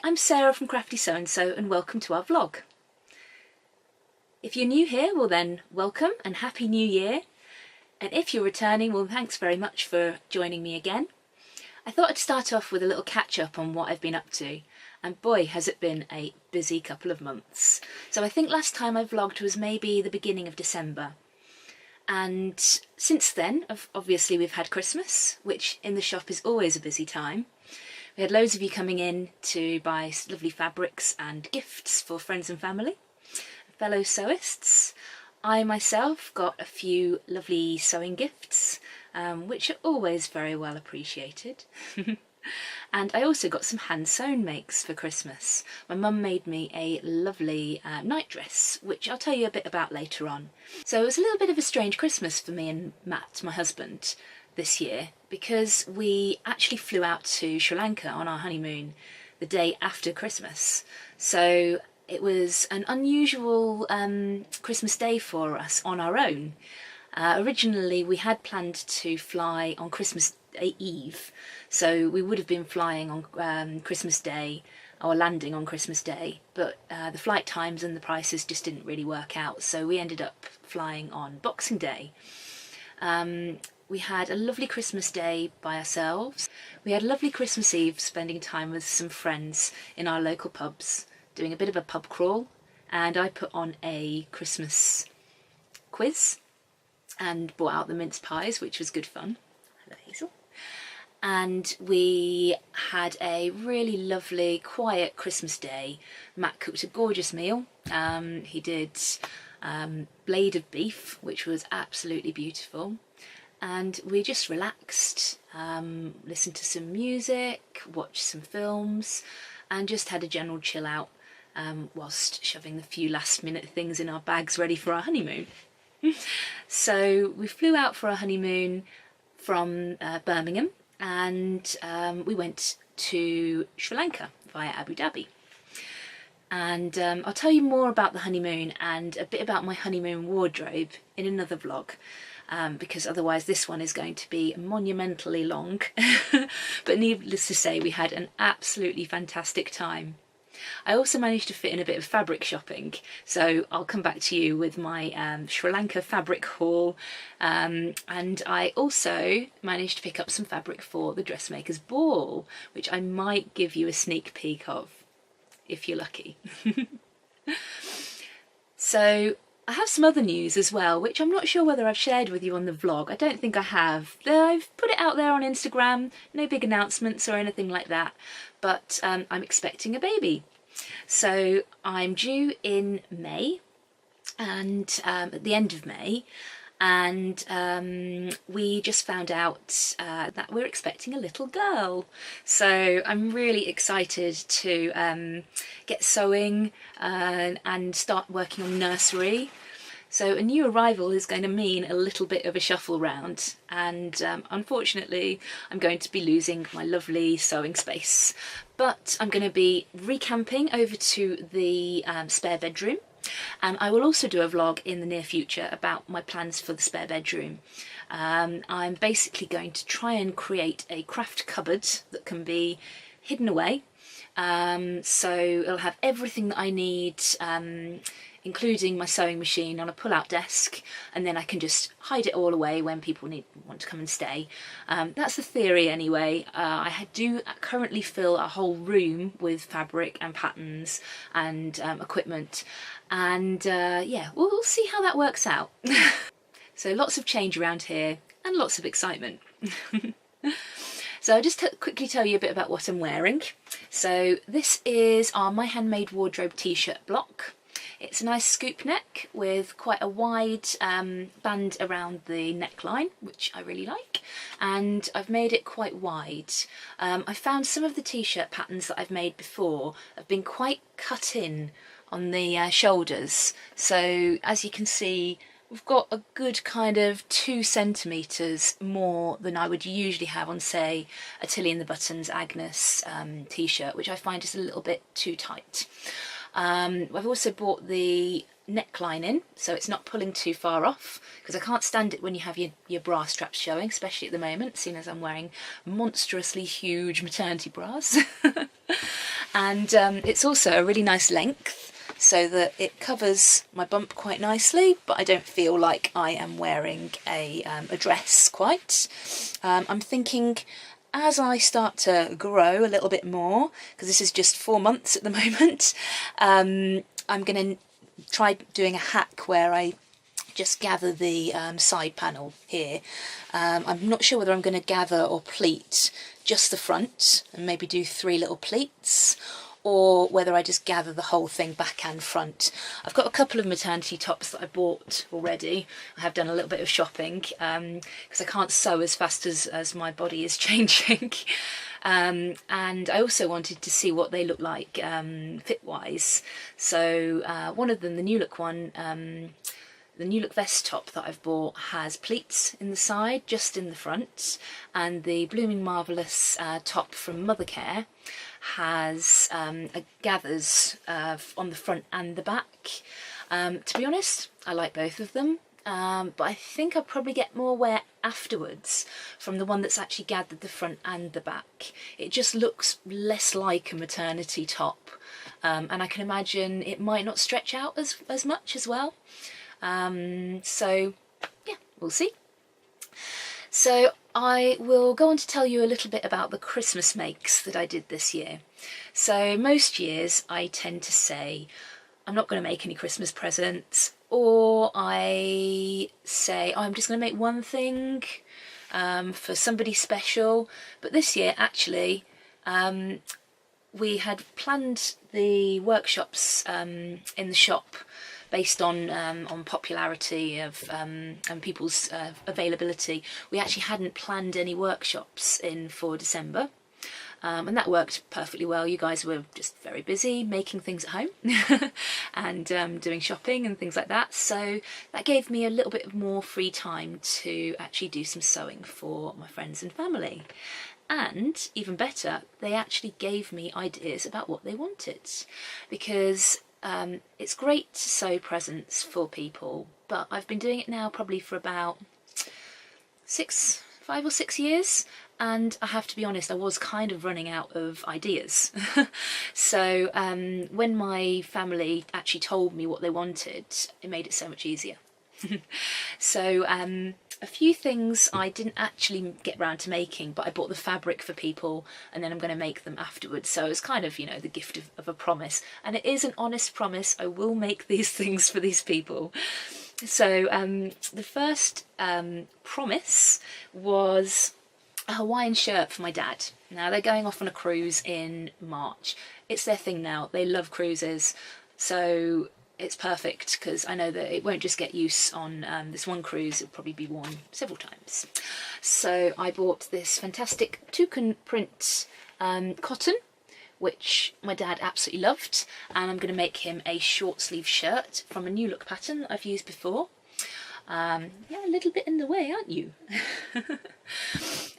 I'm Sarah from Crafty Sew&So and welcome to our vlog. If you're new here, well then welcome and Happy New Year. And if you're returning, well thanks very much for joining me again. I thought I'd start off with a little catch up on what I've been up to. And boy has it been a busy couple of months. So I think last time I vlogged was maybe the beginning of December. And since then, obviously we've had Christmas, which in the shop is always a busy time. We had loads of you coming in to buy lovely fabrics and gifts for friends and family, fellow sewists. I myself got a few lovely sewing gifts, which are always very well appreciated. And I also got some hand-sewn makes for Christmas. My mum made me a lovely night dress, which I'll tell you a bit about later on. So it was a little bit of a strange Christmas for me and Matt, my husband, this year, because we actually flew out to Sri Lanka on our honeymoon the day after Christmas. So it was an unusual Christmas day for us on our own. Originally we had planned to fly on Christmas Eve, so we would have been flying on Christmas Day or landing on Christmas Day, but the flight times and the prices just didn't really work out, so we ended up flying on Boxing Day. We had a lovely Christmas Day by ourselves. We had a lovely Christmas Eve spending time with some friends in our local pubs, doing a bit of a pub crawl, and I put on a Christmas quiz and brought out the mince pies, which was good fun. Hello Hazel. And we had a really lovely quiet Christmas day. Matt cooked a gorgeous meal. He did blade of beef, which was absolutely beautiful, and we just relaxed, listened to some music, watched some films, and just had a general chill out whilst shoving the few last minute things in our bags ready for our honeymoon. So we flew out for our honeymoon from Birmingham, and we went to Sri Lanka via Abu Dhabi. And I'll tell you more about the honeymoon and a bit about my honeymoon wardrobe in another vlog, because otherwise this one is going to be monumentally long. But needless to say, we had an absolutely fantastic time. I also managed to fit in a bit of fabric shopping, so I'll come back to you with my Sri Lanka fabric haul, and I also managed to pick up some fabric for the dressmaker's ball, which I might give you a sneak peek of, if you're lucky. So I have some other news as well, which I'm not sure whether I've shared with you on the vlog. I don't think I have. I've put it out there on Instagram, no big announcements or anything like that, but I'm expecting a baby. So I'm due in May, and at the end of May, and we just found out that we're expecting a little girl. So I'm really excited to get sewing and start working on nursery. So a new arrival is going to mean a little bit of a shuffle round, and unfortunately I'm going to be losing my lovely sewing space. But I'm going to be recamping over to the spare bedroom, and I will also do a vlog in the near future about my plans for the spare bedroom. I'm basically going to try and create a craft cupboard that can be hidden away, so it'll have everything that I need, including my sewing machine, on a pull-out desk, and then I can just hide it all away when people want to come and stay. That's the theory anyway. I do currently fill a whole room with fabric and patterns and equipment, and yeah, we'll see how that works out. So lots of change around here and lots of excitement. So I'll just quickly tell you a bit about what I'm wearing. So this is our My Handmade Wardrobe t-shirt block. It's a nice scoop neck with quite a wide band around the neckline, which I really like, and I've made it quite wide. I found some of the t-shirt patterns that I've made before have been quite cut in on the shoulders, so as you can see we've got a good kind of 2 centimetres more than I would usually have on, say, a Tilly and the Buttons Agnes t-shirt, which I find is a little bit too tight. I've also brought the neckline in, so it's not pulling too far off, because I can't stand it when you have your bra straps showing, especially at the moment, seeing as I'm wearing monstrously huge maternity bras. And it's also a really nice length, so that it covers my bump quite nicely, but I don't feel like I am wearing a dress quite. I'm thinking as I start to grow a little bit more, because this is just 4 months at the moment, I'm going to try doing a hack where I just gather the side panel here. I'm not sure whether I'm going to gather or pleat just the front and maybe do 3 little pleats, or whether I just gather the whole thing back and front. I've got a couple of maternity tops that I bought already. I have done a little bit of shopping because I can't sew as fast as my body is changing. And I also wanted to see what they look like fit-wise. So one of them, the New Look one, the New Look vest top that I've bought has pleats in the side, just in the front, and the Blooming Marvellous top from Mothercare has gathers on the front and the back. To be honest, I like both of them, but I think I'll probably get more wear afterwards from the one that's actually gathered the front and the back. It just looks less like a maternity top, and I can imagine it might not stretch out as much as well. So yeah, we'll see. So I will go on to tell you a little bit about the Christmas makes that I did this year. So most years I tend to say I'm not going to make any Christmas presents, or I say I'm just going to make one thing for somebody special. But this year actually we had planned the workshops in the shop based on popularity of and people's availability. We actually hadn't planned any workshops in for December, and that worked perfectly well. You guys were just very busy making things at home and doing shopping and things like that, so that gave me a little bit more free time to actually do some sewing for my friends and family. And even better, they actually gave me ideas about what they wanted, because it's great to sew presents for people, but I've been doing it now probably for about 5 or 6 years, and I have to be honest, I was kind of running out of ideas. So when my family actually told me what they wanted, it made it so much easier. So a few things I didn't actually get round to making, but I bought the fabric for people and then I'm going to make them afterwards. So it's kind of, you know, the gift of a promise. And it is an honest promise. I will make these things for these people. So the first promise was a Hawaiian shirt for my dad. Now they're going off on a cruise in March. It's their thing now. They love cruises. So it's perfect because I know that it won't just get use on this one cruise, it'll probably be worn several times. So I bought this fantastic toucan print cotton, which my dad absolutely loved, and I'm going to make him a short sleeve shirt from a New Look pattern that I've used before. Yeah, a little bit in the way, aren't you?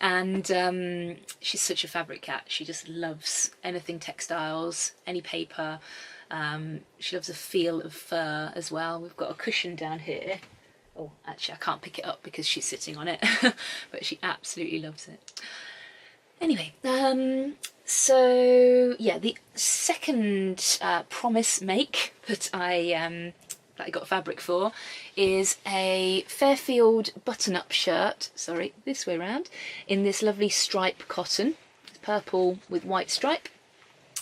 And she's such a fabric cat. She just loves anything textiles, any paper. She loves the feel of fur as well. We've got a cushion down here. Oh, actually I can't pick it up because she's sitting on it, but she absolutely loves it. Anyway, so yeah, the second promise make that I got fabric for is a Fairfield button-up shirt, sorry, this way round, in this lovely stripe cotton. It's purple with white stripe.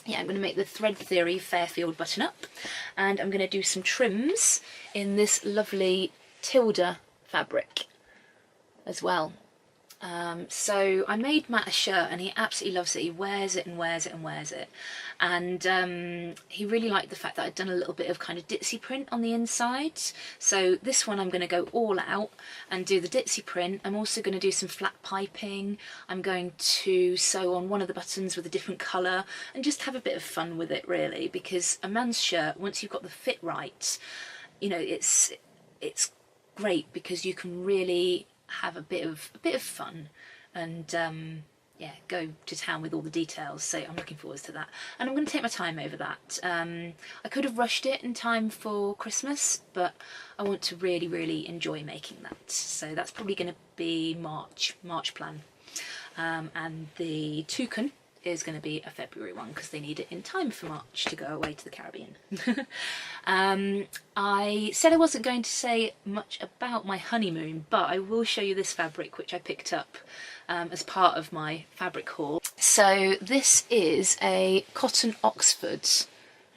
Yeah, I'm going to make the Thread Theory Fairfield button-up, and I'm going to do some trims in this lovely Tilda fabric as well. So I made Matt a shirt and he absolutely loves it. He wears it and wears it and wears it, and he really liked the fact that I'd done a little bit of kind of ditzy print on the inside. So this one I'm going to go all out and do the ditzy print. I'm also going to do some flat piping. I'm going to sew on one of the buttons with a different colour and just have a bit of fun with it, really, because a man's shirt, once you've got the fit right, you know, it's great because you can really have a bit of fun and yeah, go to town with all the details. So I'm looking forward to that, and I'm going to take my time over that. I could have rushed it in time for Christmas, but I want to really enjoy making that, so that's probably going to be March plan. And the toucan is going to be a February one because they need it in time for March to go away to the Caribbean. I said I wasn't going to say much about my honeymoon, but I will show you this fabric which I picked up as part of my fabric haul. So this is a cotton Oxford.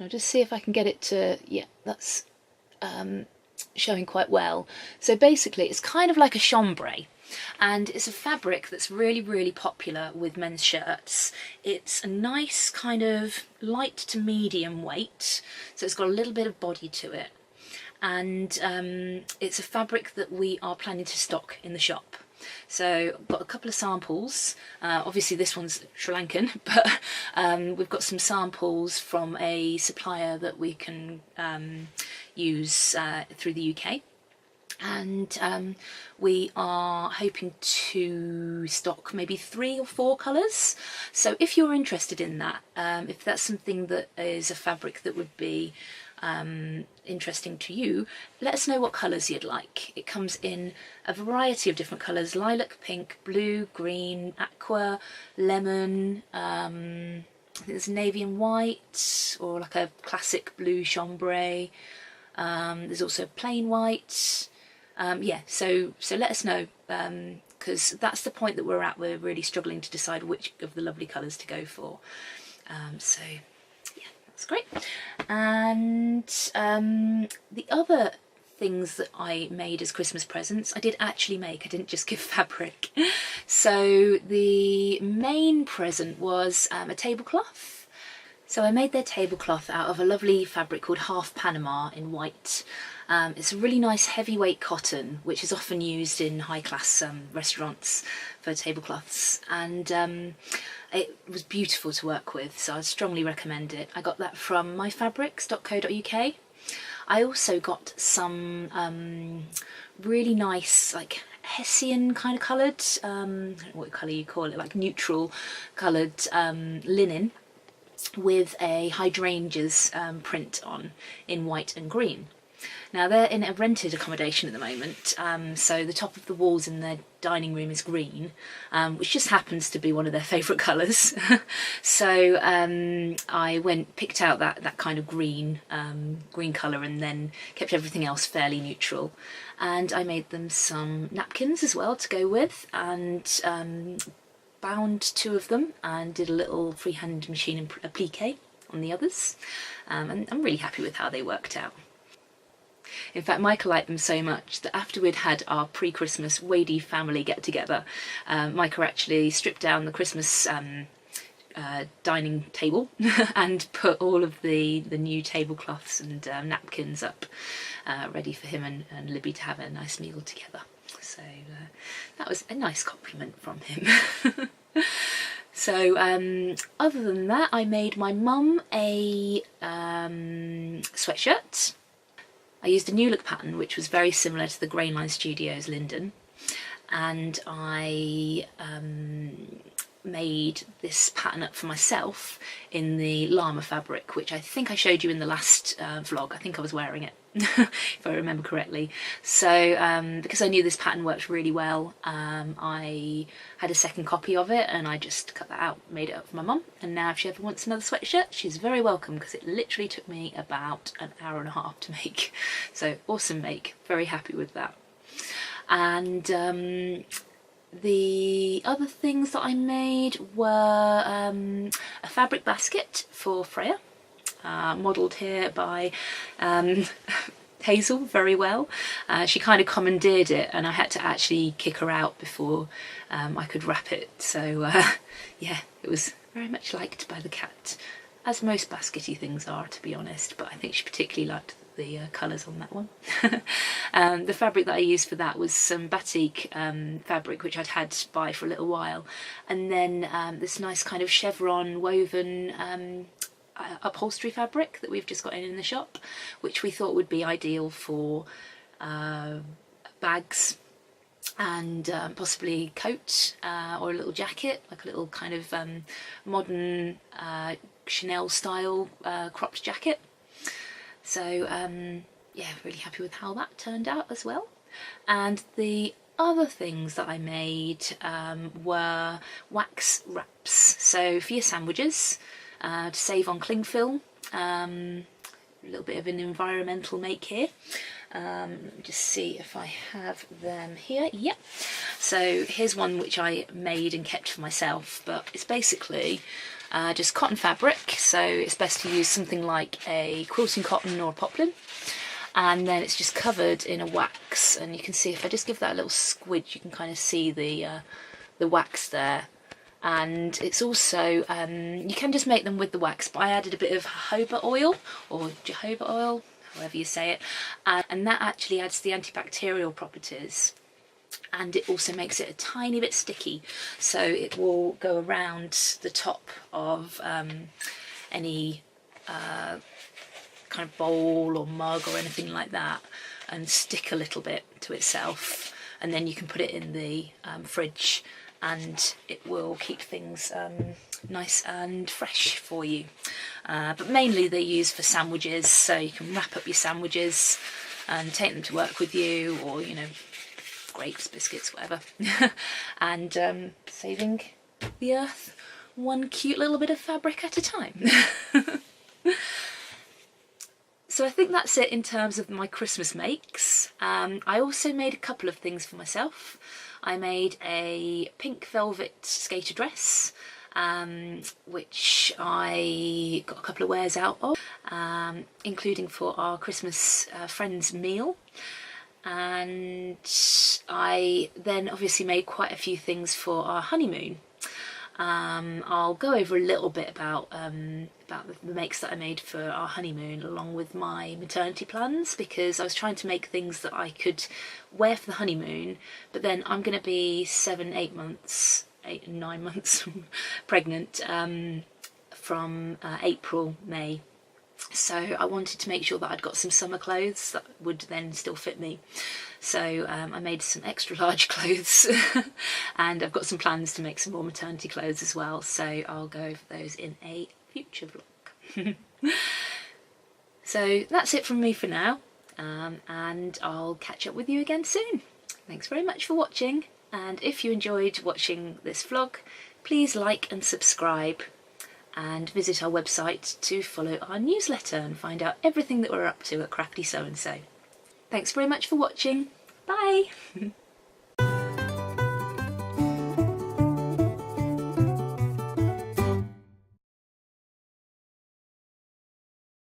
I'll just see if I can get it to, yeah, that's showing quite well. So basically it's kind of like a chambray, and it's a fabric that's really popular with men's shirts. It's a nice kind of light to medium weight, so it's got a little bit of body to it, and it's a fabric that we are planning to stock in the shop. So I've got a couple of samples. Obviously this one's Sri Lankan, but we've got some samples from a supplier that we can use through the UK, and we are hoping to stock maybe 3 or 4 colours. So if you're interested in that, if that's something that is a fabric that would be interesting to you, let us know what colours you'd like. It comes in a variety of different colours: lilac, pink, blue, green, aqua, lemon, I think there's navy and white, or like a classic blue chambray. There's also plain white. Yeah, so let us know, because that's the point that we're at. We're really struggling to decide which of the lovely colours to go for. So yeah, that's great. And the other things that I made as Christmas presents, I did actually make. I didn't just give fabric. So the main present was a tablecloth. So I made their tablecloth out of a lovely fabric called Half Panama in white. It's a really nice heavyweight cotton, which is often used in high-class restaurants for tablecloths, and it was beautiful to work with, so I strongly recommend it. I got that from myfabrics.co.uk. I also got some really nice, like, Hessian kind of coloured, I don't know what colour you call it, like neutral coloured linen with a hydrangeas print on in white and green. Now they're in a rented accommodation at the moment, so the top of the walls in their dining room is green, which just happens to be one of their favourite colours. So I picked out that kind of green colour, and then kept everything else fairly neutral. And I made them some napkins as well to go with, and bound 2 of them and did a little freehand machine applique on the others, and I'm really happy with how they worked out. In fact, Micah liked them so much that after we'd had our pre-Christmas Wadey family get-together, Micah actually stripped down the Christmas dining table and put all of the new tablecloths and napkins up, ready for him and Libby to have a nice meal together. So that was a nice compliment from him. So other than that, I made my mum a sweatshirt. I used a new look pattern which was very similar to the Grainline Studios Linden, and I made this pattern up for myself in the llama fabric, which I think I showed you in the last vlog. I think I was wearing it, if I remember correctly. So because I knew this pattern worked really well, I had a second copy of it, and I just cut that out, made it up for my mum, and now if she ever wants another sweatshirt, she's very welcome, because it literally took me about an hour and a half to make. So awesome make, very happy with that. And the other things that I made were a fabric basket for Freya, modelled here by Hazel very well. She kind of commandeered it, and I had to actually kick her out before I could wrap it. So yeah, it was very much liked by the cat, as most baskety things are, to be honest, but I think she particularly liked the colours on that one. The fabric that I used for that was some batik fabric which I'd had by for a little while, and then this nice kind of chevron woven upholstery fabric that we've just got in the shop, which we thought would be ideal for bags and possibly a coat or a little jacket, like a little kind of modern Chanel style cropped jacket. So yeah, really happy with how that turned out as well. And the other things that I made were wax wraps. So for your sandwiches, to save on cling film, a little bit of an environmental make here. Let me just see if I have them here. Yep. So here's one which I made and kept for myself, but it's basically just cotton fabric. So it's best to use something like a quilting cotton or a poplin. And then it's just covered in a wax, and you can see if I just give that a little squidge, you can kind of see the wax there. And it's also, you can just make them with the wax, but I added a bit of jojoba oil, or jojoba oil, however you say it, and that actually adds the antibacterial properties, and it also makes it a tiny bit sticky, so it will go around the top of any kind of bowl or mug or anything like that, and stick a little bit to itself, and then you can put it in the fridge and it will keep things nice and fresh for you. But mainly they're used for sandwiches, so you can wrap up your sandwiches and take them to work with you, or, you know, grapes, biscuits, whatever. And saving the earth one cute little bit of fabric at a time. So I think that's it in terms of my Christmas makes. I also made a couple of things for myself. I made a pink velvet skater dress, which I got a couple of wears out of, including for our Christmas friends meal. And I then obviously made quite a few things for our honeymoon. I'll go over a little bit about the makes that I made for our honeymoon, along with my maternity plans, because I was trying to make things that I could wear for the honeymoon, but then I'm going to be 8 and 9 months pregnant from April, May. So I wanted to make sure that I'd got some summer clothes that would then still fit me. So I made some extra large clothes and I've got some plans to make some more maternity clothes as well. So I'll go over those in a future vlog. So that's it from me for now, and I'll catch up with you again soon. Thanks very much for watching, and if you enjoyed watching this vlog, please like and subscribe, and visit our website to follow our newsletter and find out everything that we're up to at Crafty Sew&So. Thanks very much for watching. Bye!